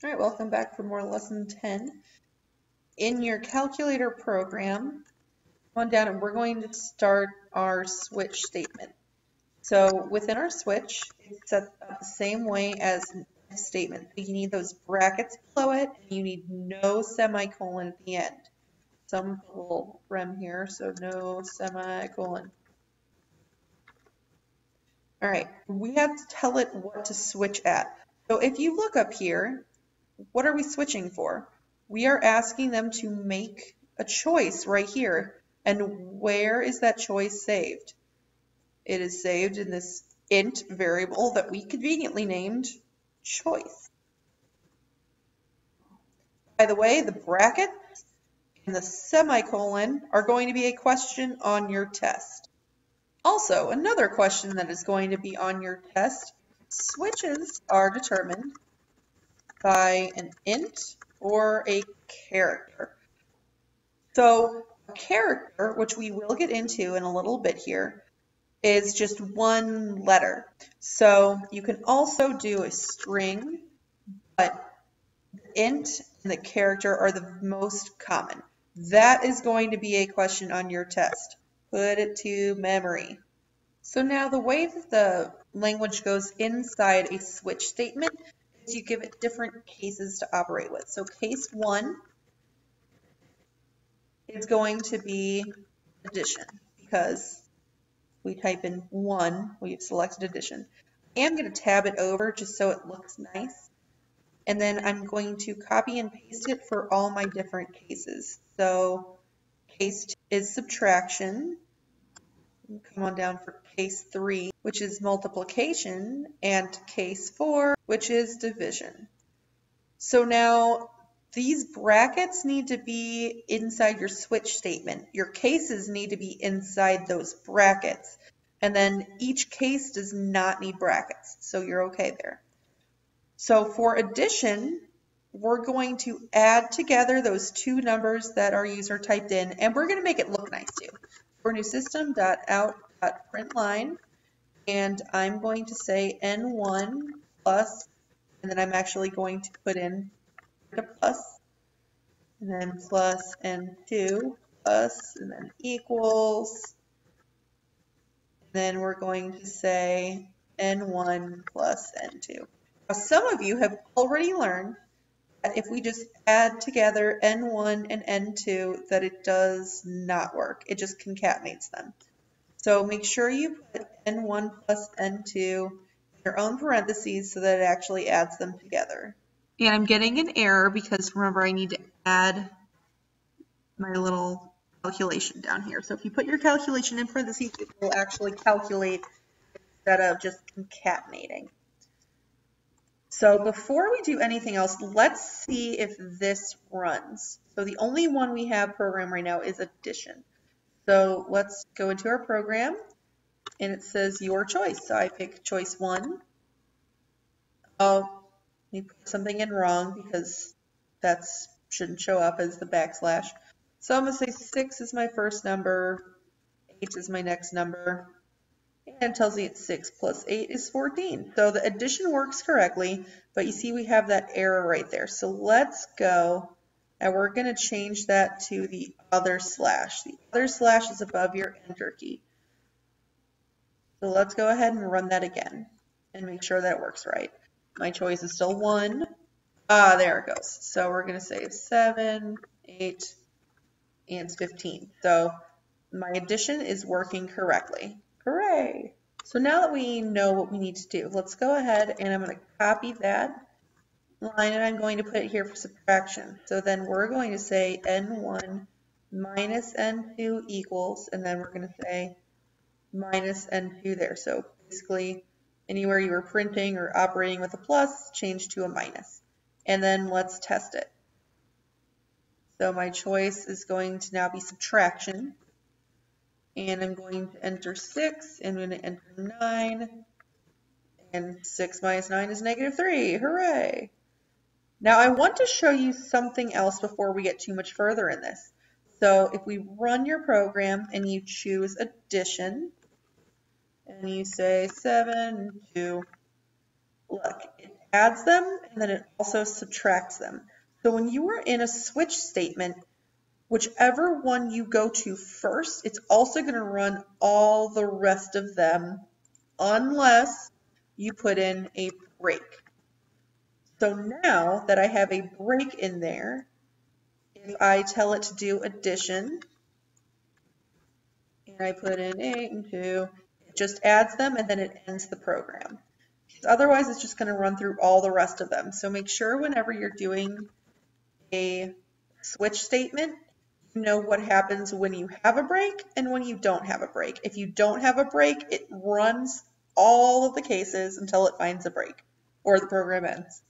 All right, welcome back for more lesson 10. In your calculator program, come on down and we're going to start our switch statement. So within our switch, it's set up the same way as an if statement. You need those brackets below it, and you need no semicolon at the end. So I'm going to put a little rem here, so no semicolon. All right, we have to tell it what to switch at. So if you look up here, what are we switching for? We are asking them to make a choice right here. And where is that choice saved? It is saved in this int variable that we conveniently named choice. By the way, the bracket and the semicolon are going to be a question on your test. Also, another question that is going to be on your test, switches are determined by an int or a character. So a character, which we will get into in a little bit here, is just one letter. So you can also do a string, but the int and the character are the most common. That is going to be a question on your test. Put it to memory. So now the way that the language goes inside a switch statement is you give it different cases to operate with. So case 1 is going to be addition, because we type in 1, we've selected addition. I am going to tab it over just so it looks nice. And then I'm going to copy and paste it for all my different cases. So case 2 is subtraction. Come on down for case 3, which is multiplication, and case 4, which is division. So now these brackets need to be inside your switch statement. Your cases need to be inside those brackets. And then each case does not need brackets, so you're okay there. So for addition, we're going to add together those two numbers that our user typed in, and we're going to make it look nice too. For new system.out.println, and I'm going to say n1 plus, and then I'm actually going to put in a plus, and then plus n2 plus, and then equals, and then we're going to say n1 plus n2. Now some of you have already learned that if we just add together n1 and n2, that it does not work. It just concatenates them. So make sure you put n1 plus n2 in your own parentheses so that it actually adds them together. And I'm getting an error because remember I need to add my little calculation down here. So if you put your calculation in parentheses, it will actually calculate instead of just concatenating. So before we do anything else, let's see if this runs. So the only one we have programmed right now is addition. So let's go into our program, and it says your choice. So I pick choice 1. Oh, let me put something in wrong because that shouldn't show up as the backslash. So I'm going to say 6 is my first number, 8 is my next number, and it tells me it's 6 plus 8 is 14. So the addition works correctly, but you see we have that error right there. So let's go, and we're going to change that to the other slash. The other slash is above your enter key. So let's go ahead and run that again and make sure that it works right. My choice is still 1. There it goes. So we're going to say 7, 8, and 15. So my addition is working correctly. Hooray! So now that we know what we need to do, let's go ahead and I'm going to copy that line and I'm going to put it here for subtraction. So then we're going to say n1 minus n2 equals, and then we're going to say minus n2 there. So basically anywhere you were printing or operating with a plus, change to a minus. And then let's test it. So my choice is going to now be subtraction. And I'm going to enter 6, and I'm going to enter 9, and 6 minus 9 is -3. Hooray! Now I want to show you something else before we get too much further in this. So if we run your program and you choose addition, and you say 7, 2, look, it adds them and then it also subtracts them. So when you are in a switch statement, whichever one you go to first, it's also going to run all the rest of them unless you put in a break. So now that I have a break in there, if I tell it to do addition, and I put in 8 and 2, it just adds them and then it ends the program. Otherwise, it's just going to run through all the rest of them. So make sure whenever you're doing a switch statement, you know what happens when you have a break and when you don't have a break. If you don't have a break, it runs all of the cases until it finds a break or the program ends.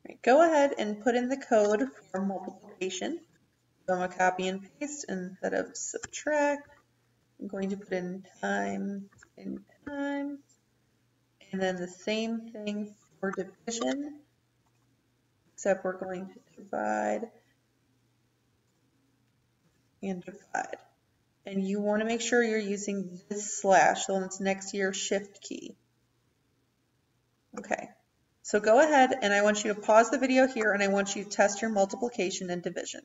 Right, go ahead and put in the code for multiplication. So I'm going to copy and paste instead of subtract. I'm going to put in times and times. And then the same thing for division, except we're going to divide and divide. And you want to make sure you're using this slash, the one that's next to your shift key. Okay, so go ahead and I want you to pause the video here and I want you to test your multiplication and division.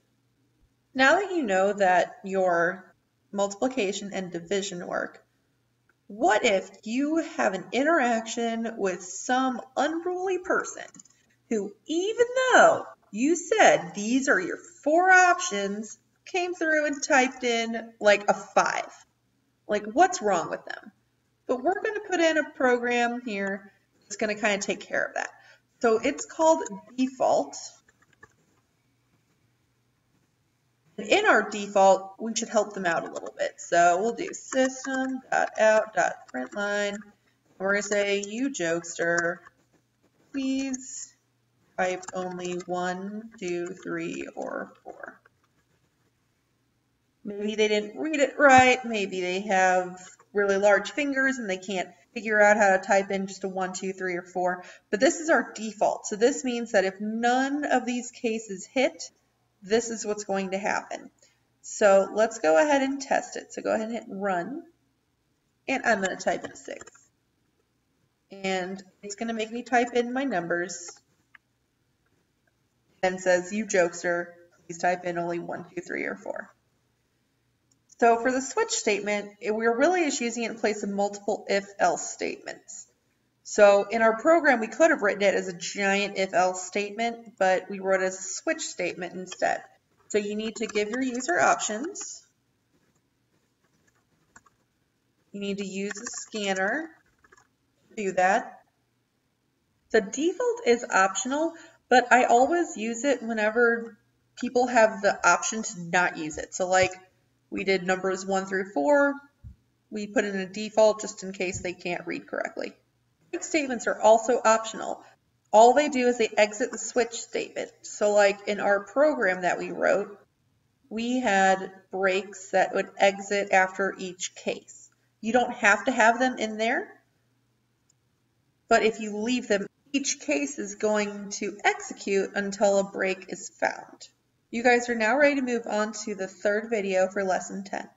Now that you know that your multiplication and division work, what if you have an interaction with some unruly person who, even though you said these are your 4 options, came through and typed in like a 5? Like, what's wrong with them? But we're going to put in a program here that's going to kind of take care of that. So it's called default. And in our default, we should help them out a little bit. So we'll do system.out.println. We're going to say, you jokester, please type only 1, 2, 3, or 4. Maybe they didn't read it right. Maybe they have really large fingers and they can't figure out how to type in just a 1, 2, 3, or 4. But this is our default. So this means that if none of these cases hit, this is what's going to happen. So let's go ahead and test it. So go ahead and hit run. And I'm going to type in 6. And it's going to make me type in my numbers. And says, you jokester, please type in only 1, 2, 3, or 4. So for the switch statement, we're really just using it in place of multiple if-else statements. So in our program, we could have written it as a giant if-else statement, but we wrote it as a switch statement instead. So you need to give your user options. You need to use a scanner to do that. The default is optional, but I always use it whenever people have the option to not use it. So like we did numbers 1 through 4, we put in a default just in case they can't read correctly. Break statements are also optional. All they do is they exit the switch statement. So like in our program that we wrote, we had breaks that would exit after each case. You don't have to have them in there, but if you leave them, each case is going to execute until a break is found. You guys are now ready to move on to the 3rd video for lesson 10.